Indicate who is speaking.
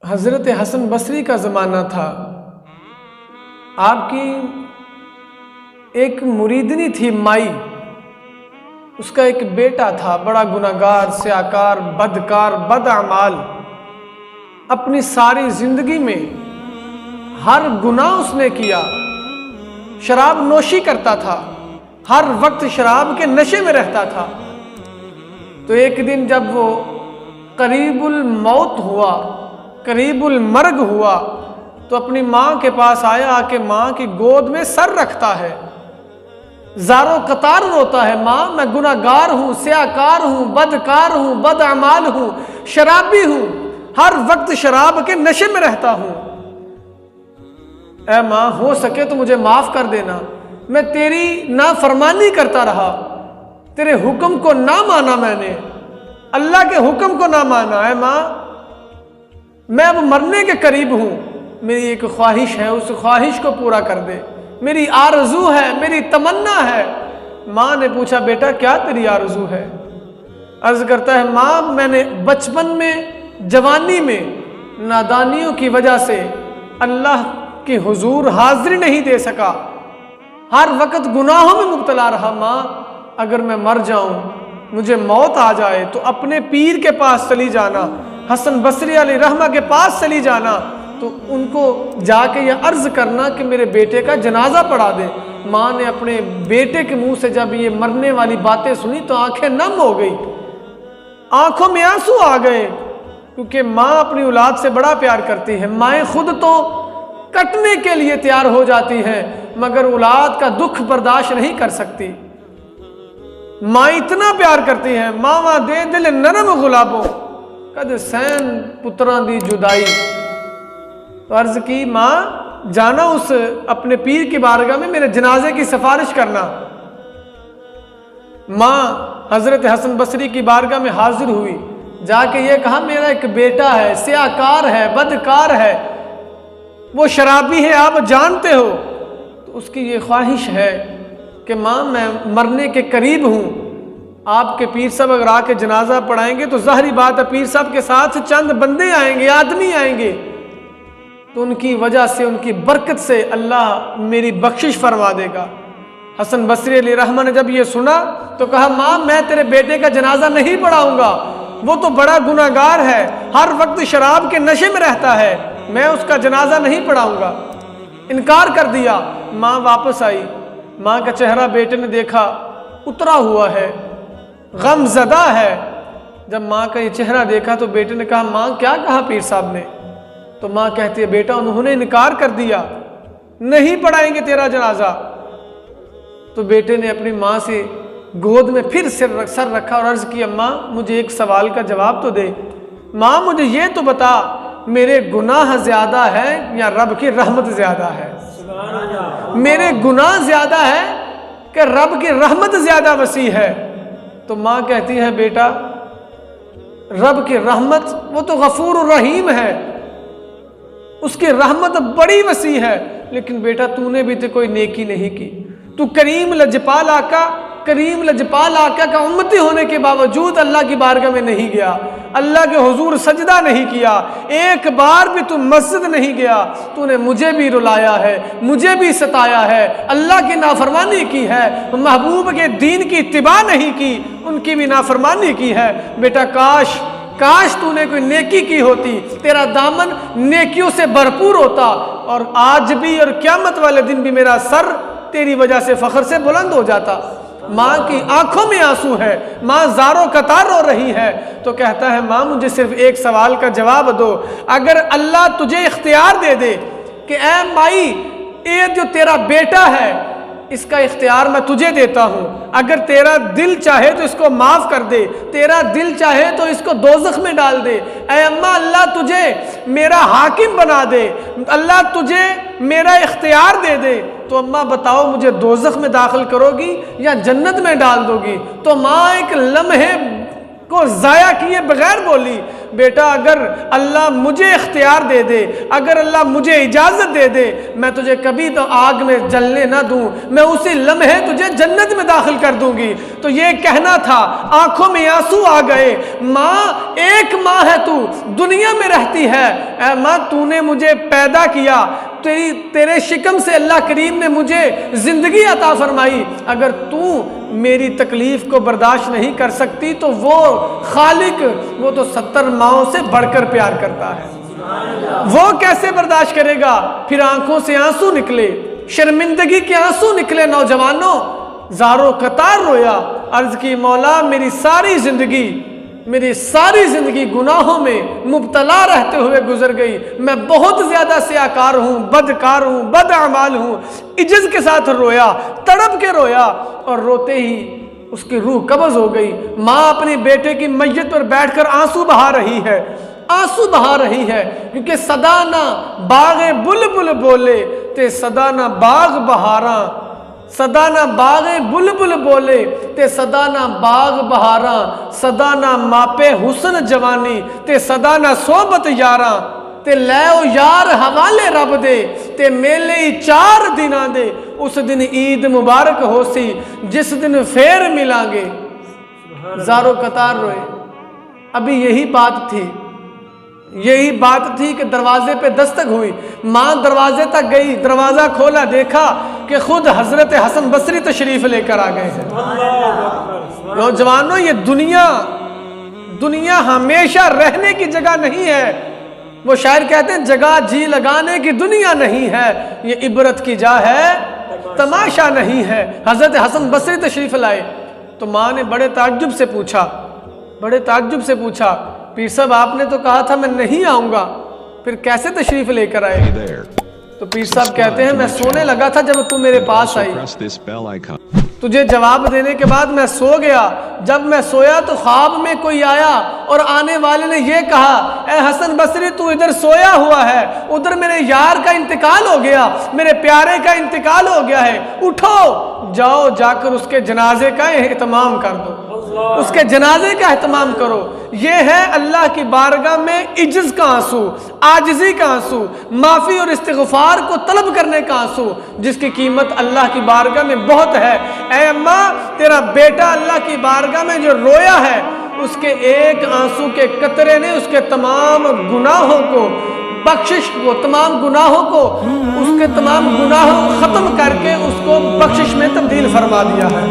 Speaker 1: हज़रत हसन बसरी का ज़माना था। आपकी एक मुरीदनी थी माई, उसका एक बेटा था बड़ा गुनाहगार, स्याकार, बदकार, बदअमाल। अपनी सारी जिंदगी में हर गुनाह उसने किया। शराब नोशी करता था, हर वक्त शराब के नशे में रहता था। तो एक दिन जब वो करीबुल मौत हुआ, करीबुल मर्ग हुआ, तो अपनी माँ के पास आया, आके माँ की गोद में सर रखता है, ज़ारो कतार रोता है, माँ मैं गुनाहगार हूँ, स्याकार हूँ, बदकार हूँ, बदअमाल हूँ, शराबी हूँ, हर वक्त शराब के नशे में रहता हूँ। ऐ माँ, हो सके तो मुझे माफ़ कर देना, मैं तेरी नाफरमानी करता रहा, तेरे हुक्म को ना माना मैंने, अल्लाह के हुक्म को ना माना। है माँ, मैं अब मरने के करीब हूँ, मेरी एक ख्वाहिश है, उस ख्वाहिश को पूरा कर दे, मेरी आरज़ू है, मेरी तमन्ना है। माँ ने पूछा, बेटा क्या तेरी आरज़ू है? अर्ज़ करता है, माँ मैंने बचपन में, जवानी में नादानियों की वजह से अल्लाह की हुजूर हाजिरी नहीं दे सका, हर वक्त गुनाहों में मुब्तला रहा। माँ अगर मैं मर जाऊं, मुझे मौत आ जाए, तो अपने पीर के पास चली जाना, हसन बसरी अलैहि रहमा के पास चली जाना, तो उनको जाके ये अर्ज़ करना कि मेरे बेटे का जनाजा पढ़ा दे। माँ ने अपने बेटे के मुंह से जब ये मरने वाली बातें सुनी तो आंखें नम हो गई, आंखों में आंसू आ गए, क्योंकि माँ अपनी औलाद से बड़ा प्यार करती है। माएँ खुद तो कटने के लिए तैयार हो जाती हैं, मगर औलाद का दुख बर्दाश्त नहीं कर सकती। माँ इतना प्यार करती है। मावा दे दिल नरम गुलाबो कद सैन पुत्रा दी जुदाई। तो अर्ज की, माँ जाना उस अपने पीर की बारगाह में मेरे जनाजे की सिफारिश करना। माँ हजरत हसन बसरी की बारगाह में हाजिर हुई, जाके ये कहा, मेरा एक बेटा है, स्याकार है, बदकार है, वो शराबी है, आप जानते हो। तो उसकी ये ख्वाहिश है कि माँ मैं मरने के करीब हूँ, आपके पीर साहब अगर आके जनाजा पढ़ाएंगे तो ज़ाहिरी बात है पीर साहब के साथ चंद बंदे आएंगे, आदमी आएंगे, तो उनकी वजह से, उनकी बरकत से अल्लाह मेरी बख्शिश फरमा देगा। हसन बसरी अलैहि रहमा ने जब ये सुना तो कहा, माँ मैं तेरे बेटे का जनाजा नहीं पढ़ाऊंगा, वो तो बड़ा गुनाहगार है, हर वक्त शराब के नशे में रहता है, मैं उसका जनाजा नहीं पढ़ाऊंगा। इनकार कर दिया। माँ वापस आई, माँ का चेहरा बेटे ने देखा उतरा हुआ है, गमज़दा है। जब माँ का ये चेहरा देखा तो बेटे ने कहा, माँ क्या कहा पीर साहब ने? तो माँ कहती है, बेटा उन्होंने इनकार कर दिया, नहीं पढ़ाएंगे तेरा जनाजा। तो बेटे ने अपनी माँ से गोद में फिर सर रखा और अर्ज की, अम्मा मुझे एक सवाल का जवाब तो दे। माँ मुझे ये तो बता, मेरे गुनाह ज्यादा है या रब की रहमत ज्यादा है? मेरे गुनाह ज्यादा है कि रब की रहमत ज्यादा वसी है? तो माँ कहती है, बेटा रब की रहमत वो तो गफूर रहीम है, उसकी रहमत बड़ी वसी है, लेकिन बेटा तूने भी तो कोई नेकी नहीं की, तू करीम लजपाल आका का उम्मती होने के बावजूद अल्लाह की बारगाह में नहीं गया, अल्लाह के हुजूर सजदा नहीं किया, एक बार भी तू मस्जिद नहीं गया, तूने मुझे भी रुलाया है, मुझे भी सताया है, अल्लाह की नाफरमानी की है, महबूब के दीन की इत्तिबा नहीं की, उनकी भी नाफरमानी की है। बेटा काश तूने कोई नेकी की होती, तेरा दामन नेकियों से भरपूर होता, और आज भी और क़यामत वाले दिन भी मेरा सर तेरी वजह से फख्र से बुलंद हो जाता। माँ की आंखों में आंसू है, माँ ज़ारो कतार रो रही है। तो कहता है, माँ मुझे सिर्फ एक सवाल का जवाब दो, अगर अल्लाह तुझे इख्तियार दे दे कि ऐ माई, ये जो तेरा बेटा है इसका इख्तियार मैं तुझे देता हूँ, अगर तेरा दिल चाहे तो इसको माफ़ कर दे, तेरा दिल चाहे तो इसको दोज़ख में डाल दे। ऐ अम्मा, अल्लाह तुझे मेरा हाकिम बना दे, अल्लाह तुझे मेरा इख्तियार दे दे, तो अम्मा बताओ मुझे दोज़ख में दाखिल करोगी या जन्नत में डाल दोगी? तो माँ एक लम्हे को ज़ाया किए बगैर बोली, बेटा अगर अल्लाह मुझे इख्तियार दे दे, अगर अल्लाह मुझे इजाज़त दे दे, मैं तुझे कभी तो आग में जलने ना दूं, मैं उसी लम्हे तुझे जन्नत में दाखिल कर दूंगी। तो ये कहना था, आंखों में आंसू आ गए। माँ, एक माँ है तू, दुनिया में रहती है। ऐ माँ, तूने मुझे पैदा किया, तेरे शिकम से अल्लाह करीम ने मुझे जिंदगी अता फरमाई। अगर तू मेरी तकलीफ को बर्दाश्त नहीं कर सकती तो वो खालिक, वो तो 70 माओं से बढ़कर प्यार करता है, वो कैसे बर्दाश्त करेगा। फिर आंखों से आंसू निकले, शर्मिंदगी के आंसू निकले। नौजवानों, ज़ारो कतार रोया, अर्ज की मौला मेरी सारी जिंदगी गुनाहों में मुब्तला रहते हुए गुजर गई। मैं बहुत ज्यादा सियाकार हूँ, बदकार हूँ, बदअमाल हूँ। इज्जत के साथ रोया, तड़प के रोया, और रोते ही उसकी रूह कब्ज़ हो गई। माँ अपने बेटे की मैयत पर बैठकर आंसू बहा रही है, आंसू बहा रही है, क्योंकि सदा ना बाग़े बुलबुल बोले ते सदा ना बाग बहारा, सदा ना बाग़े बुलबुल बोले ते सदा ना बाग बहारा, सदा ना मापे हुसन जवानी ते सदा ना सोबत यारा, ते लै यार हवाले रब दे ते मेले ही 4 दिना दे। उस दिन ईद मुबारक हो सी जिस दिन फेर मिलांगे। ज़ारो कतार रोए। अभी यही बात थी कि दरवाजे पे दस्तक हुई। माँ दरवाजे तक गई, दरवाज़ा खोला, देखा कि खुद हजरत हसन बसरी तशरीफ लेकर आ गए हैं। नौजवानों, ये दुनिया हमेशा रहने की जगह नहीं है। वो शायर कहते हैं, जगह जी लगाने की दुनिया नहीं है, ये इबरत की जा है, तमाशा नहीं है। हजरत हसन बसरी तशरीफ लाए तो माँ ने बड़े ताज्जुब से पूछा, पीर साहब आपने तो कहा था मैं नहीं आऊंगा, फिर कैसे तशरीफ लेकर आए? तो पीर साहब कहते हैं, मैं सोने लगा था जब तू मेरे पास आई। तुझे जवाब देने के बाद मैं सो गया। जब मैं सोया तो ख्वाब में कोई आया और आने वाले ने यह कहा, ए हसन बसरी तू इधर सोया हुआ है, उधर मेरे यार का इंतकाल हो गया, मेरे प्यारे का इंतकाल हो गया है, उठो जाओ जाकर उसके जनाजे का एहतमाम कर दो, उसके जनाजे का एहतमाम करो। ये है अल्लाह की बारगाह में इज्जत का आंसू, आजिज़ी का आंसू, माफ़ी और इस्तिग़फ़ार को तलब करने का आंसू, जिसकी कीमत अल्लाह की बारगाह में बहुत है। ऐ अम्मा, तेरा बेटा अल्लाह की बारगाह में जो रोया है, उसके एक आंसू के कतरे ने उसके तमाम गुनाहों को बख्शिश को, तमाम गुनाहों को, उसके तमाम गुनाहों को ख़त्म करके उसको बख्शिश में तब्दील फरमा दिया है।